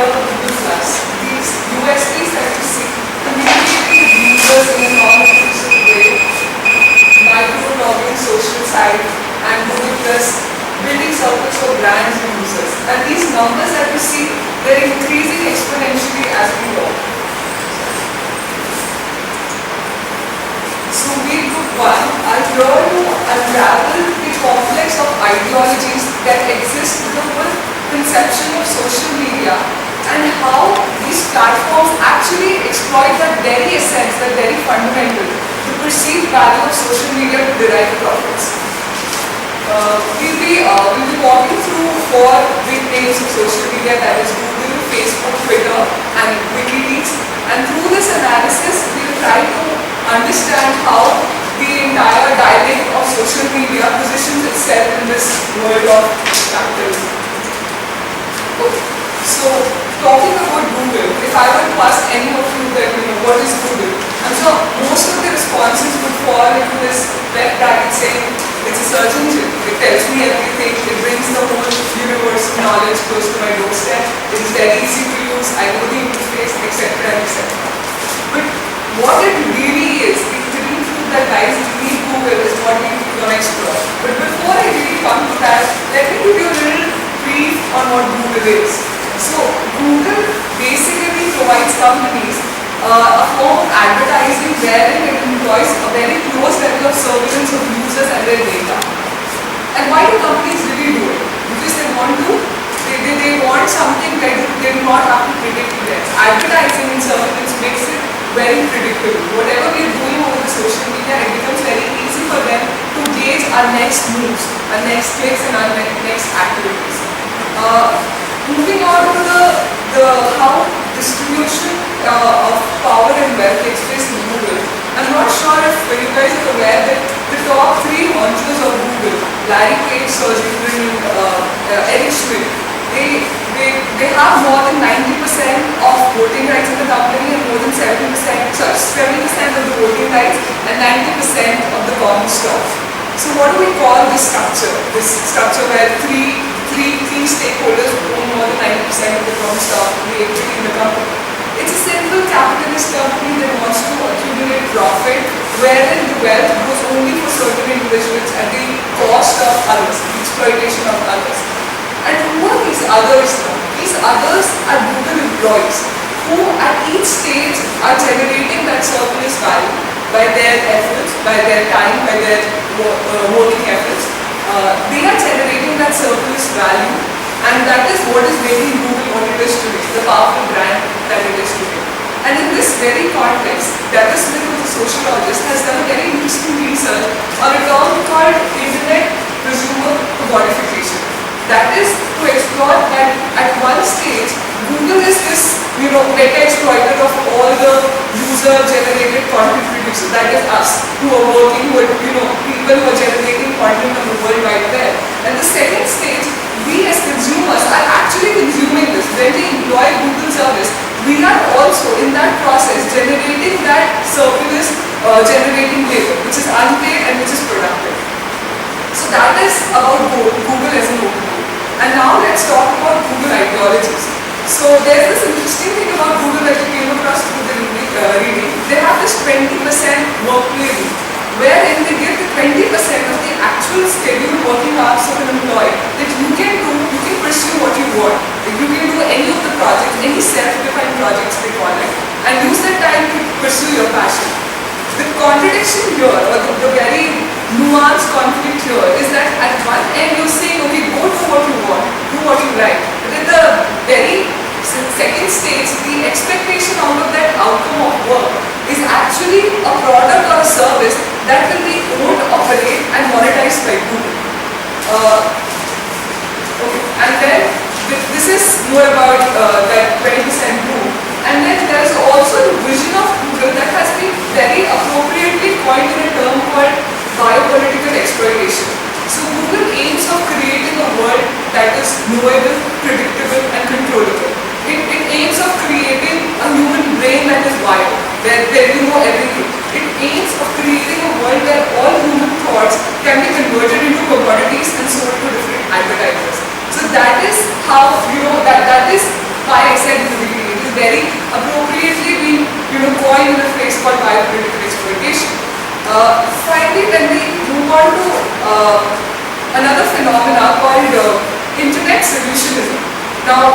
the Google Plus. These USPs that you see, communicating with users in a non-intrusive way, micro-blogging social site, and Google Plus, building circles for brands and users. And these numbers that you see, they're increasing exponentially as we go. So we group 1 are here to unravel the complex of ideologies that exist with the whole conception of social media and how these platforms actually exploit that very essence, that very fundamental, the perceived value of social media to derive profits. We'll be walking through 4 big names of social media, that is Google, Facebook, Twitter, and WikiLeaks. And through this analysis, we'll try to understand how the entire dynamic of social media positions itself in this world of capitalism. Okay. So, talking about Google, if I were to ask any of you that, what is Google? I'm sure most of the responses would fall into this left bracket saying, it's a search engine, it tells me everything, it brings the whole universe of knowledge close to my doorstep, it is very easy to use, I know the interface, etc. etc. But what it really is, the hidden truth that lies beneath Google is what we want to explore. But before I really come to that, let me give you a little brief on what Google is. So, Google basically provides companies a form of advertising wherein it employs a very close level of surveillance of users and their data. And why do companies really do it? Because they want to, they want something that they do not have to predict events. Advertising and surveillance makes it very predictable. Whatever we are doing over the social media, it becomes very easy for them to gauge our next moves, our next clicks and our next activities. Moving on to the how distribution of power and wealth takes place in Google. I'm not sure if you guys are aware that the top 3 honchos of Google, Larry Page, Sergey Brin, and Eric Schmidt, they have more than 90% of voting rights in the company and more than 70% of the voting rights and 90% of the common stock. So what do we call this structure? This structure where three stakeholders own more than 90% of the common stock, the equity in the company. It's a simple capitalist company that wants to accumulate profit, wherein the wealth goes only for certain individuals at the cost of others, the exploitation of others. And who are these others now? These others are Google employees who at each stage are generating that surplus value by their efforts, by their time, by their working efforts. They are generating that surplus value, and that is what is making Google what it is today, the powerful brand that it is today. And in this very context, Yadav, who is a sociologist, has done very interesting research on a term called Internet Consumer Commodification. That is to explore that at one stage, Google is this meta exploiter of all the user-generated content producers. That is us, who are working with people who are generating content on the World Wide Web. And the second stage, we as consumers are actually consuming this. When we employ Google service, we are also in that process generating that surplus, generating labor, which is unpaid and which is productive. So that is about Google as an open tool. And now let's talk about Google ideologies. So there's this interesting thing about Google that you came across through the reading. They have this 20% workplay rule, wherein they give the 20% of the actual scheduled working hours of an employee that you can pursue what you want. You can do any of the projects, any self-defined projects they call it, and use that time to pursue your passion. The contradiction here, or the very nuanced conflict here, is that at one end you're saying, okay, go do what you want, do what you like. But at the very second stage, the expectation out of that outcome of work is actually a product or a service that will be owned, operate, and monetized by Google. Okay. And then this is more about that 20% rule. And then there's also the vision of Google that has been very appropriately coined in a term called biopolitical exploitation. So Google aims of creating a world that is knowable, predictable, and controllable. It aims of creating a human brain that is wired, where you know everything. It aims of creating a world where all human thoughts can be converted into commodities and sold to different advertisers. So that is how, that is why I said called biopolitical exploitation. Finally, when we move on to another phenomena called internet solutionism. Now,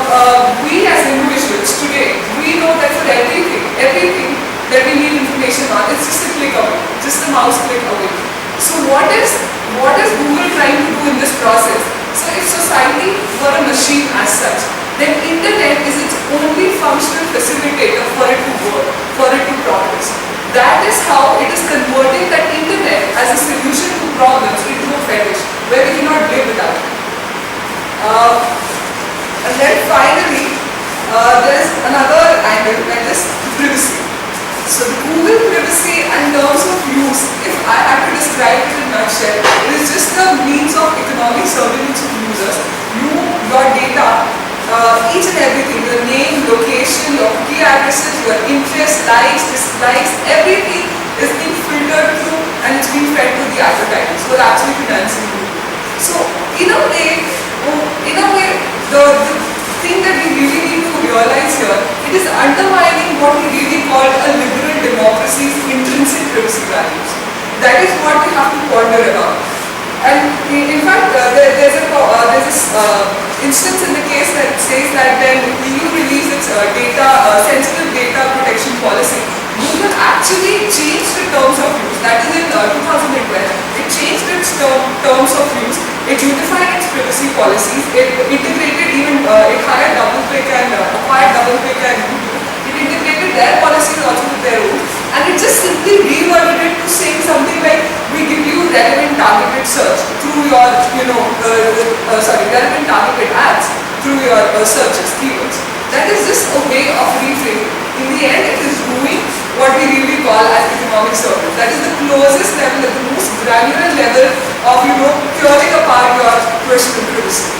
we as individuals today, we know that for everything that we need information on, it's just a click away, just a mouse click away. So what is Google trying to do in this process? So if society were a machine as such, then internet is its only functional facilitator for it to work, for it to progress. That is how it is converting that internet as a solution to problems into a fetish where we cannot live without it. And then finally, there is another angle, that is privacy. So the Google privacy and terms of use, if I had to describe it in a nutshell, it is just the means of economic surveillance of users. Your data, each and everything, your name, location, your key addresses, your interests, likes, dislikes, everything is being filtered through and it's being fed to the advertisers who are actually financing Google. So in a way, the thing that we really need to realize here, it is undermining what we really call a liberal democracy's intrinsic privacy values. That is what we have to ponder about. And in fact, there's this instance in the case that says that when EU released its sensitive data protection policy, Google actually changed the terms of use. That is in 2012. It changed its terms of use. It unified its privacy policies. It integrated it hired DoubleClick and acquired DoubleClick and Google. It integrated their policies also with their own. And it just simply reworded it to saying something like, we give you relevant targeted search through your, relevant targeted ads through your searches, keywords. That is just a way of reframing. In the end, it is doing what we really call as economic surveillance. That is the closest level, the most granular level of, tearing apart your personal privacy.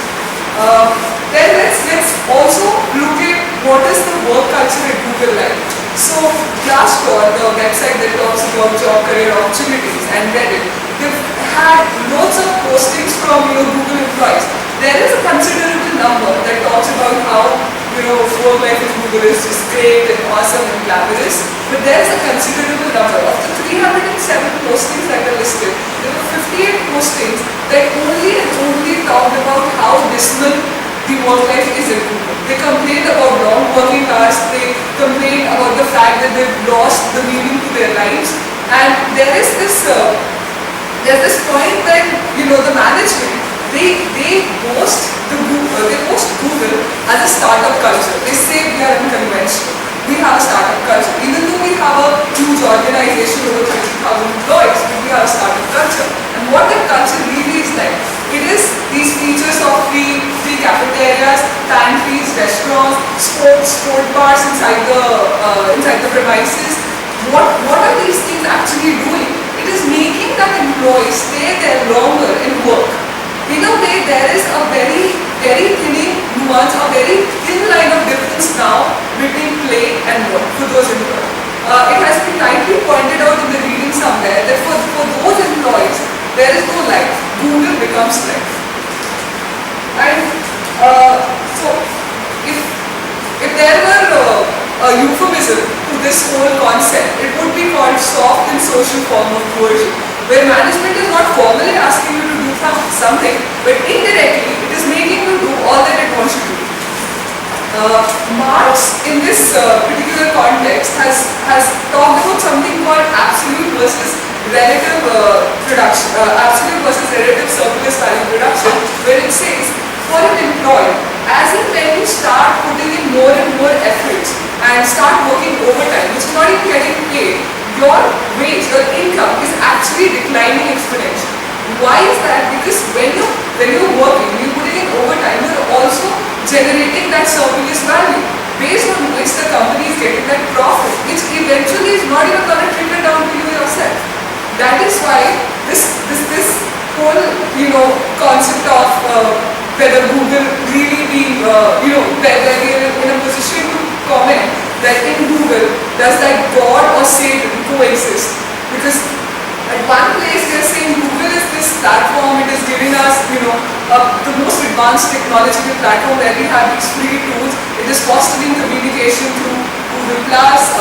Then let's also look at what is the work culture at Google like. So Glassdoor, the website that talks about job career opportunities, and Reddit, they've had loads of postings from Google employees. There is a considerable number that talks about how work life at Google is just great and awesome and glamorous. But there is a considerable number. Of the 307 postings that are listed, there were 58 postings that only and only talked about how dismal the work life is at Google. They complained about long working hours, they complained about the fact that they've lost the meaning to their lives. And there is this point when, the management, they post Google as a startup culture. They say we are unconventional. We have a startup culture. Even though we have a huge organization over 20,000 employees, we have a startup culture. And what that culture really is like, it is these features of free cafeterias, pantries, restaurants, sport bars inside the premises. What are these things actually doing? It is making that employees stay there longer and work. In a way, there is a very, very thin nuance, a very thin line of difference now between play and work for those employees. It has been rightly pointed out in the reading somewhere that for those employees, there is no life. Google becomes life. And so, if there were a euphemism to this whole concept, it would be called soft and social form of coercion, where management is not formally asking you to do something, but indirectly it is making you do all that it wants you to do. Marx, in this particular context, has talked about something called absolute versus relative surplus value production, where it says, for an employee, as and when you start putting in more and more efforts and start working overtime, which is not even getting paid, your wage, your income is actually declining exponentially. Why is that? Because when you're working, you're putting in overtime, you're also generating that surplus value, based on which the company is getting that profit, which eventually is not even going to trickle down to you yourself. That is why this whole concept of whether Google really being whether we are in a position to comment that in Google does that God or Satan coexist? Because at one place they are saying Google is this platform, it is giving us the most advanced technological platform where we have these free tools, it is fostering communication through Google Plus,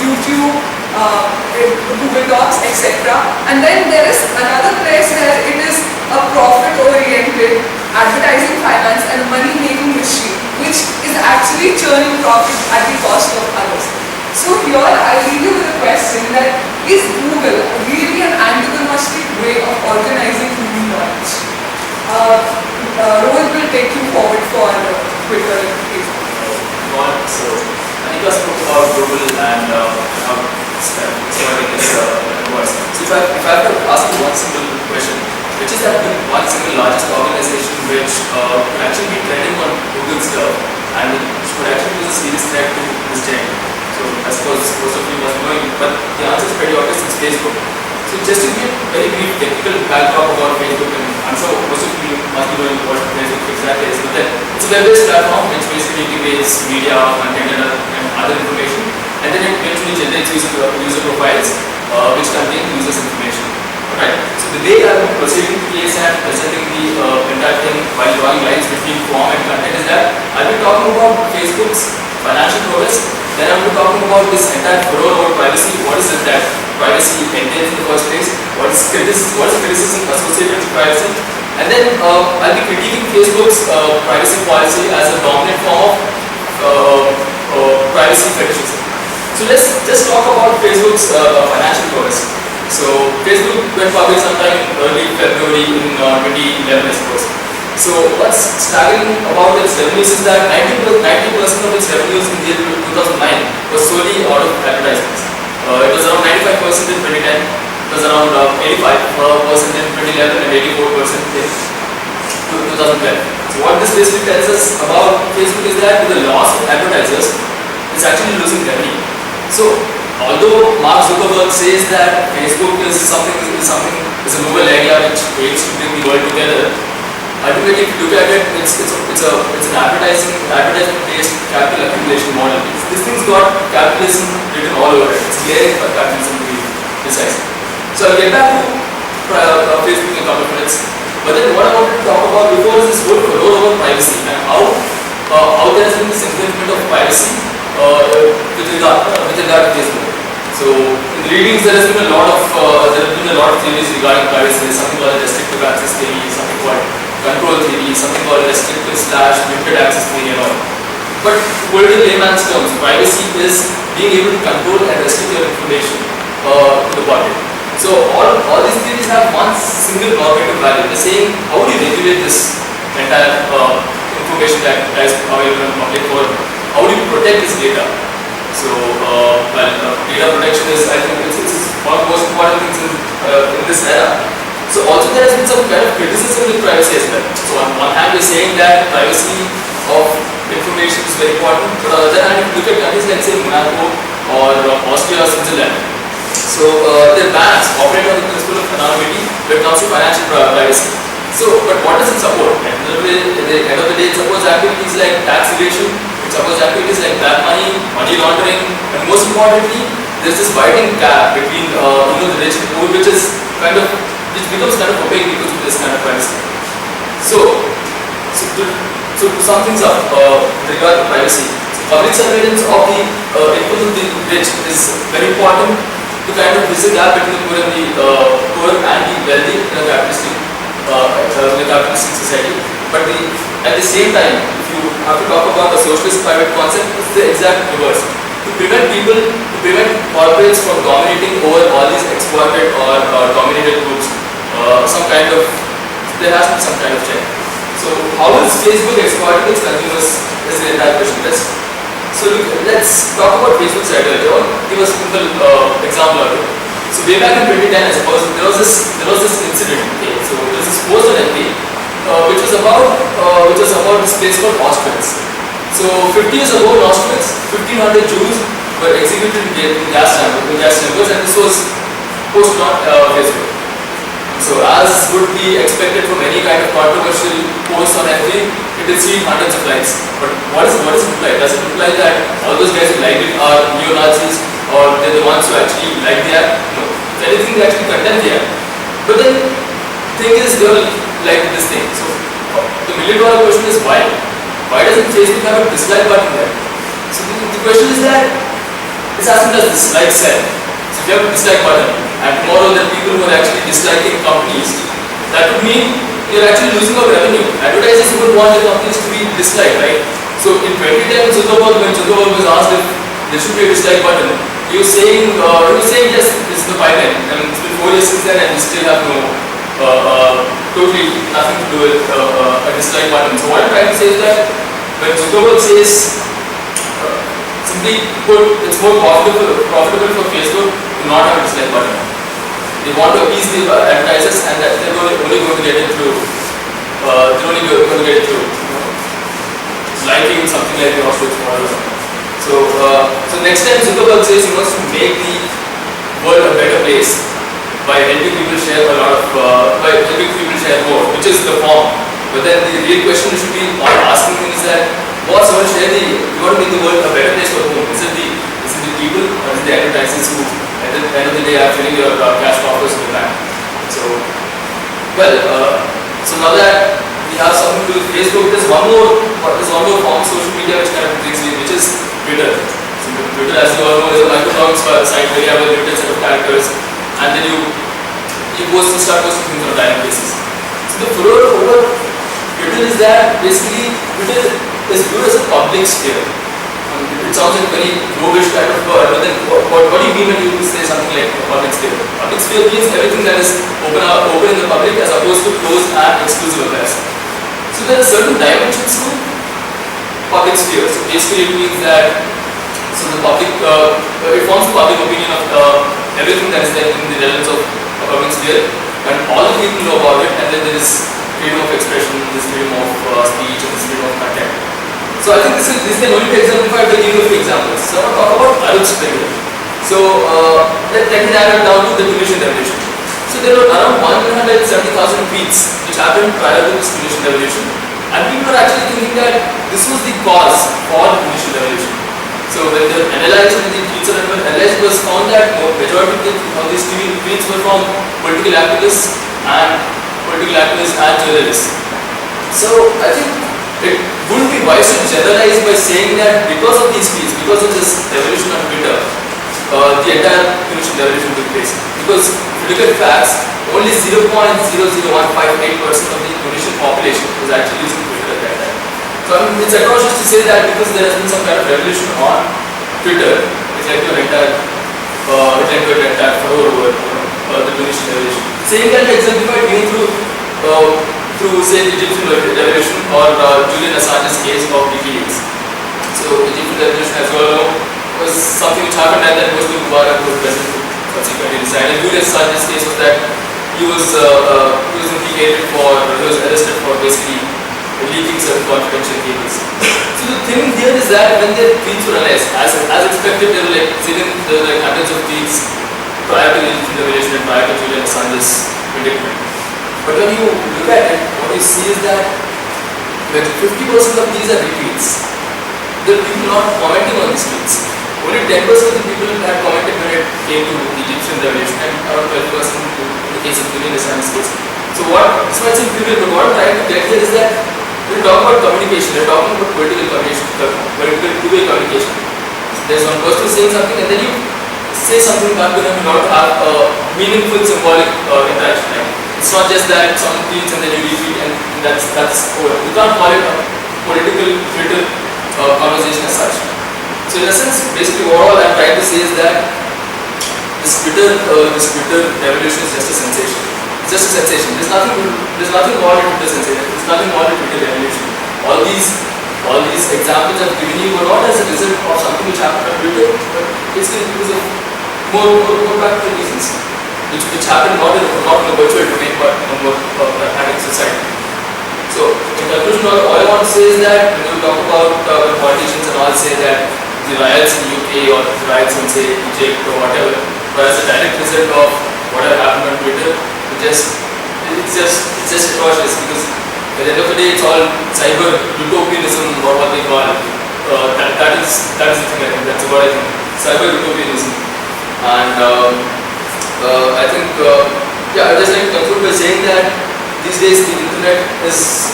YouTube, Google Docs, etc. And then there is another place where it is a profit-oriented advertising finance and money-making machine, which is actually churning profit at the cost of others. So here I leave you with a question that is Google really an antagonistic way of organizing human knowledge? Rohit will take you forward for Twitter and Facebook. So Anika spoke about Google and how exploiting its words. So if I have to ask you one simple question, which is that the one single largest organization which could actually be trending on Google's stuff and which could actually pose a serious threat to this chain. So I suppose most of you must be knowing, but the answer is pretty obvious, it's Facebook. So just to give a very brief technical backdrop about Facebook, and I'm sure most of you must be knowing what Facebook exactly is, but then it's a web-based platform which basically integrates media, content and other information, and then it eventually generates user profiles which contain users' information. Right. So the way I'm proceeding the case and presenting the entire thing while drawing lines between form and content is that I'll be talking about Facebook's financial progress, then I'll be talking about this entire furor about privacy, what is it that privacy entails in the first place, what is criticism associated with privacy, and then I'll be critiquing Facebook's privacy policy as a dominant form of privacy fetishism. So let's just talk about Facebook's financial progress. So Facebook went public sometime in early February in 2011, I suppose. So what's staggering about its revenues is that 90% of its revenues in the year 2009 was solely out of advertisements. It was around 95% in 2010, it was around 85% in 2011 and 84% in 2012. So what this basically tells us about Facebook is that with the loss of advertisers, it's actually losing revenue. So although Mark Zuckerberg says that Facebook is a novel idea which aims to bring the world together, ultimately if you look at it, it's an advertisement-based capital accumulation model. This thing's got capitalism written all over it. It's layering for capitalism to be precise. So I'll get back to Facebook in a couple of minutes. But then what I wanted to talk about before is this whole furor over privacy and how there has been this infringement of privacy with regard to Facebook. So in the readings there has been a lot of theories regarding privacy. There's something called restrictive access theory, something called control theory, something called restrictive/limited access theory and all. But to put it in layman's terms, privacy is being able to control and restrict your information to the public. So all these theories have one single normative value. They're saying how do you regulate this entire information that is available in the public forum? How do you protect this data? So, data protection is, I think, it's one of the most important things in this era. So, also there has been some kind of criticism with privacy as well. So, on one hand, we're saying that privacy of information is very important, but on the other hand, if you look at countries like, say, Monaco or Austria or Switzerland, so their banks operate on the principle of anonymity when it comes to financial privacy. So, but what does it support? At the end of the day, it supports activities like tax evasion. Suppose activities like black money, money laundering, and most importantly, there's this widening gap between the rich and poor, which becomes kind of opaque because of this kind of privacy. So to sum things up regarding privacy, public surveillance of the income of the rich is very important to kind of bridge the gap between the poor and the wealthy in a capitalistic society. But at the same time, if you have to talk about the socialist private concept, it's the exact reverse. To prevent corporates from dominating over all these exploited or dominated groups, there has to be some kind of check. So how is Facebook exploiting its consumers is the entire question. Let's talk about Facebook's ideology. I'll give a simple example of it. So way back in 2010, I suppose, there was this incident. Okay? So there was this post on FB which was about this place called Auschwitz. So 50 years ago in Auschwitz, 1,500 Jews were executed in gas chambers, and this was posted on Facebook. So as would be expected from any kind of controversial post on FB, it received hundreds of likes. But what is it imply? Does it imply that all those guys who liked it are neo-Nazis or they're the ones who actually like the act? No. If anything, they actually condemn the act. But then the thing is, they all like this thing. So the million-dollar question is why? Why doesn't Facebook have a dislike button there? So the question is that it's asking, does dislike sell? if you have a dislike button, and tomorrow there are people who are actually disliking companies, that would mean you're actually losing out revenue. Advertisers would want the companies to be disliked, right? So in 2010, when Zuckerberg was asked if there should be a dislike button, he was saying yes, this is the pipeline. I mean, it's been 4 years since then, and we still have totally nothing to do with a dislike button. So what I'm trying to say is that when Zuckerberg says, simply put, it's more profitable for Facebook to not have a dislike button. They want to appease the advertisers, and that they're only going to get it through. Liking something like the ostrich model or something. So next time Zuckerberg says he wants to make the world a better place by helping people share more, which is the form. But then the real question you should be asking him is that, boss, you want to make the world a better place for whom? Is it the people, or is it the advertisers who at the end of the day are filling your cash coffers in the bank? So now that we have something to do with Facebook, there's one more form of social media which kind of brings me, which is Twitter. So Twitter, as you all know, is a microblogs site where you have a limited set of characters, and then you start posting things on a daily basis. So the furor over Twitter is that basically Twitter is viewed as a public sphere. It sounds like a very roguish kind of word, but then what do you mean when you say something like a public sphere? Public sphere means everything that is open in the public as opposed to closed and exclusive affairs. So there are certain dimensions to public sphere. So basically it means that the public, it forms the public opinion of everything that is there in the relevance of a public sphere, and all the people know about it, and then there is freedom of expression, there's freedom of speech, and there's freedom of content. So I think this can only be exemplified by giving a few examples. So I want to talk about Arab's period. So let me narrow it down to the Tunisian revolution. So there were around 170,000 tweets which happened prior to this Tunisian revolution, and people were actually thinking that this was the cause for the Tunisian revolution. So when they analyzed the tweets and analyzed, it was found that majority of these tweets were from political activists and journalists. So I think it wouldn't be wise to generalize by saying that because of these tweets, because of this revolution on Twitter, the entire Tunisian revolution took place. Because if you look at facts, only 0.00158% of the Tunisian population was actually using Twitter at that time. So I mean, it's atrocious to say that because there has been some kind of revolution on Twitter, it's led to an entire furor over the Tunisian revolution. Same can be exemplified even through say the Egyptian revolution or Julian Assange's case of WikiLeaks. So Egyptian revolution, as you all know, was something which happened, and then Muslim Mubarak was president subsequently resigned. And Julian Assange's case was that he was arrested for basically leaking certain confidential cables. So the thing here is that when their tweets were analyzed, as expected, there were like hundreds of tweets prior to the Egyptian revolution and prior to Julian Assange's indictment. But when you look at it, what you see is that 50% of these are retweets. There are people not commenting on these tweets. Only 10% of the people had commented when it came to the Egyptian revolution, and around 12% in the case of Julian Assange's case. So this might seem trivial, but what I'm trying to get here is that when we talk about communication, we're talking about political communication, two-way communication. There's one person saying something, and then you say something back to them in order to have a meaningful symbolic interaction. Right? It's not just that someone tweets and then you retweet and that's over. You can't call it a political Twitter conversation as such. So in a sense, basically what I'm trying to say is that this Twitter revolution is just a sensation. It's just a sensation. There's nothing more than Twitter sensation. There's nothing more than Twitter revolution. All these examples I've given you were not as a result of something which happened on Twitter, but basically because of more practical reasons. Which happened not in a virtual domain but in a more pragmatic society. So in conclusion, all I want to say is that when you talk about politicians and all say that the riots in the UK or the riots in say Egypt or whatever were as a direct result of whatever happened on Twitter, it's just atrocious because at the end of the day it's all cyber utopianism or what they call that is the thing. I think that's what I think, cyber utopianism. And I think, I'd just like to conclude by saying that these days the internet is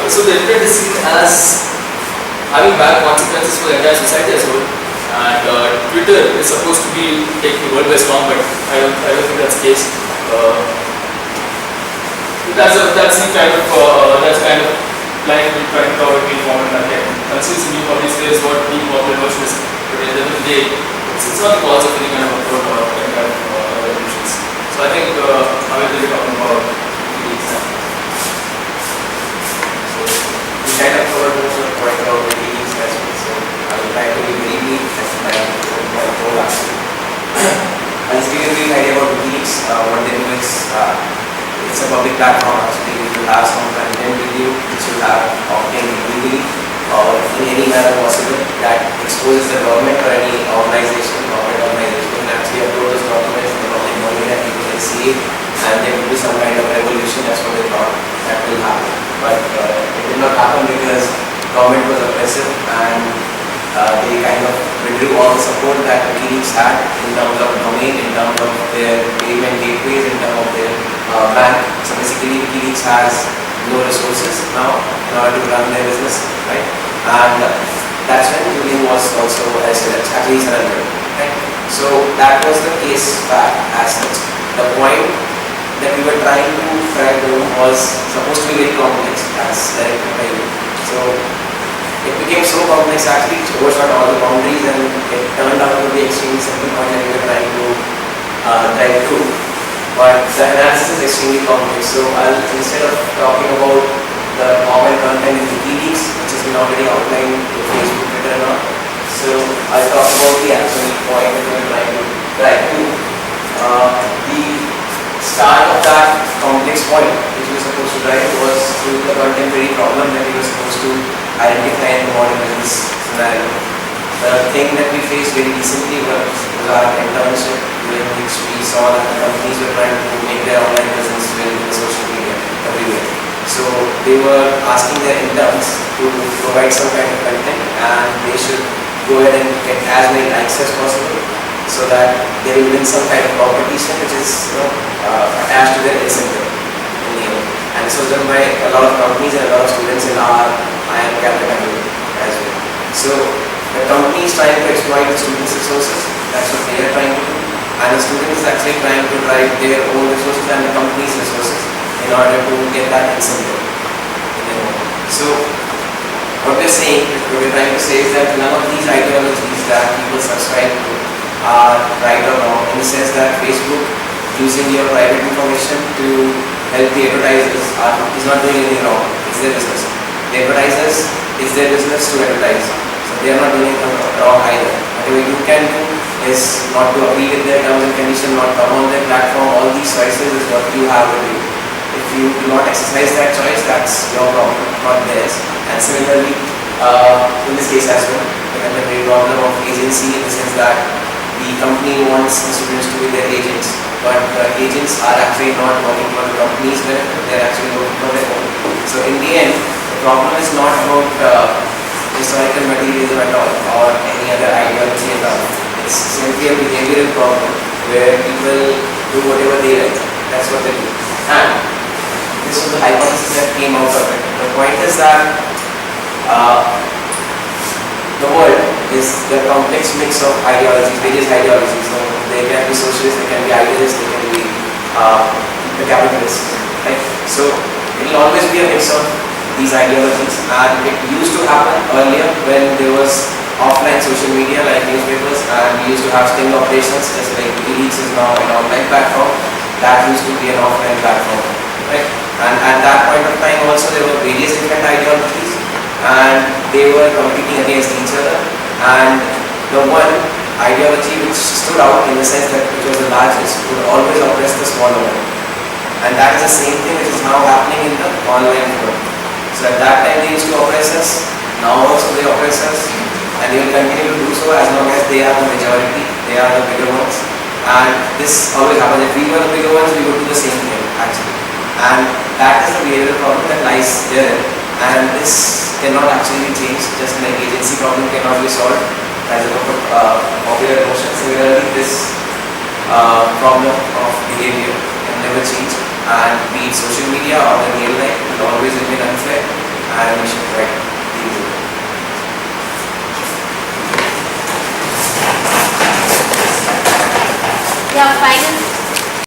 so the internet is seen as having bad consequences for the entire society as well. And Twitter is supposed to be taking the world by storm, but I don't think that's the case. That's kind of line we try to cover between format and content. Consists new public space, what the popular version is, but at the end of the day, it's not the cause of any kind of approach or any kind of revolutions. So I think Amit will be talking about the example. So we kind of covered most of the point about the meetings as well. So I will try to be very brief and try to my whole answer. I'll just give you a brief idea about Wikileaks. What they do is it's a public platform. Actually, you will have some content with you which you have obtained legally or in any manner possible that exposes the government or any government organization. You can actually upload those documents in the public domain and people can see it, and there will be some kind of revolution. That's what they thought that will happen. But it did not happen because government was oppressive and they kind of withdrew all the support that Wikileaks had in terms of domain, in terms of their payment gateways, in terms of their bank. So basically Wikileaks has no resources now in order to run their business, right? And that's when Julian was also actually surrendered, right? So that was the case back as such. The point that we were trying to track home was supposed to be very complex as directed by you. So it became so complex actually, it overshot all the boundaries and it turned out to be extremely simple point that we were trying to drive through. But the analysis is extremely complex. So instead of talking about the common content in Wikileaks, which has been already outlined in Facebook, Twitter and all, so I'll talk about the actual point that we were trying to drive through. The start of that complex point which we were supposed to drive was through the contemporary problem that we were supposed to identify in the modern business scenario. The thing that we faced very recently was our internship, in which we saw that the companies were trying to make their online presence with the social media everywhere. So they were asking their interns to provide some kind of content and they should go ahead and get as many likes as possible so that they will win some kind of competition which is attached to their incentive in the end. And this was done by a lot of companies and a lot of students in our IIM category as well. So the company is trying to exploit the students' resources, that's what they are trying to do, and the student is actually trying to drive their own resources and the company's resources in order to get that incentive. So what we're saying, what we're trying to say is that none of these ideologies that people subscribe to are right or wrong, in the sense that Facebook using your private information to help the advertisers is not doing anything wrong, it's their business. The advertisers, it's their business to advertise. They are not doing it wrong either. Whatever you can do is not to agree with their terms and conditions, not come on their platform. All these choices is what you have with you. If you do not exercise that choice, that's your problem, not theirs. And similarly, in this case as well, the contemporary problem of agency, in the sense that the company wants the students to be their agents, but the agents are actually not working for the company's benefit, they're actually working for their own. So in the end, the problem is not about historical materialism at all or any other ideology at all. It's simply a behavioral problem where people do whatever they like. That's what they do. And this was the hypothesis that came out of it. The point is that the world is the complex mix of ideologies, various ideologies. So they can be socialist, they can be idealist, they can be the capitalist. Right? So it will always be a mix of these ideologies, and it used to happen earlier when there was offline social media like newspapers, and we used to have sting operations just like Wikileaks is now an online platform. That used to be an offline platform, right? And at that point of time also there were various different ideologies and they were competing against each other, and the one ideology which stood out in the sense that it was the largest would always oppress the smaller one, and that is the same thing which is now happening in the online world. So at that time they used to oppress us, now also they oppress us, and they will continue to do so as long as they are the majority, they are the bigger ones. And this always happens. If we were the bigger ones, we would do the same thing actually. And that is the behavioral problem that lies there. And this cannot actually be changed, just like agency problem cannot be solved as a popular notion. Similarly, this problem of behavior can never change, and be it social media or the real life, it will always remain unfair, and we should try to deal with it. Yeah, final